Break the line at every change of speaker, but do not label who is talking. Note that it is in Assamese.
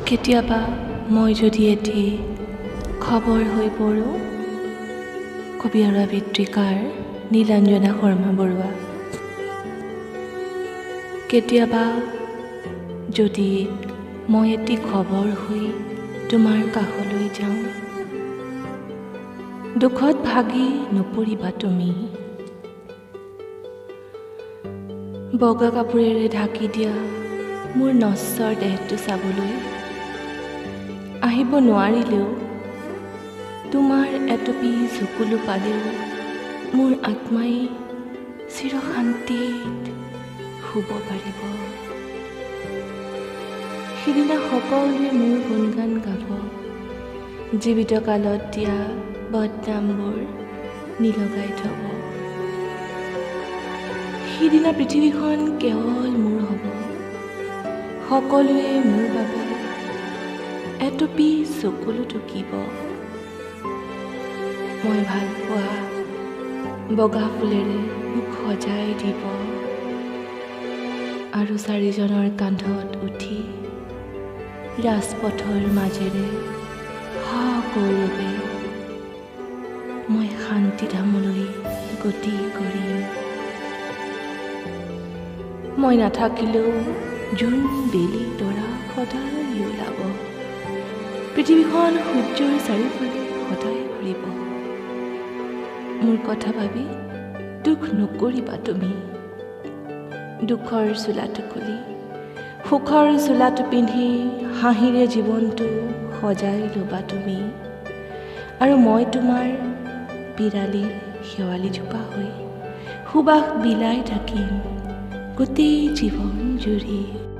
কেতিয়াবা মই যদি এটি খবৰ হৈ পৰোঁ কবি আৰু আবৃত্তিকাৰ নীলাঞ্জনা শৰ্মা বৰুৱা। কেতিয়াবা যদি মই এটি খবৰ হৈ তোমাৰ কাষলৈ যাওঁ, দুখত ভাগি নপৰিবা তুমি। বগা কাপোৰেৰে ঢাকি দিয়া মোৰ নশ্বৰ দেহটো চাবলৈ আহিব নোৱাৰিলেও, তোমাৰ এটপি চকুলো পালেও মোৰ আত্মাই চিৰশান্তিত শুব পাৰিব। সিদিনা সকলোৱে মোৰ গুণগান গাব, জীৱিত কালত দিয়া বদনামবোৰ নিলগাই থব। সিদিনা পৃথিৱীখন কেৱল মোৰ হ'ব, সকলোৱে মোৰ বাবে এটপি চকুলো টুকিব। মই ভাল পোৱা বগা ফুলেৰে মোক সজাই দিব আৰু চাৰিজনৰ কান্ধত উঠি ৰাজপথৰ মাজেৰে সগৌৰৱে মই শান্তিধামলৈ গতি কৰিম। মই নাথাকিলেও জোন বেলি তৰা সদায় ওলাব, পৃথিৱীখন সূৰ্যৰ চাৰিওফালে সদায় ঘূৰিব। মোৰ কথা ভাবি দুখ নকৰিবা তুমি, দুখৰ চোলাটো খুলি সুখৰ চোলাটো পিন্ধি হাঁহিৰে জীৱনটো সজাই ল'বা তুমি। আৰু মই তোমাৰ বিৰালীৰ শেৱালিজোপা হৈ সুবাস বিলাই থাকিম গোটেই জীৱন জুৰি।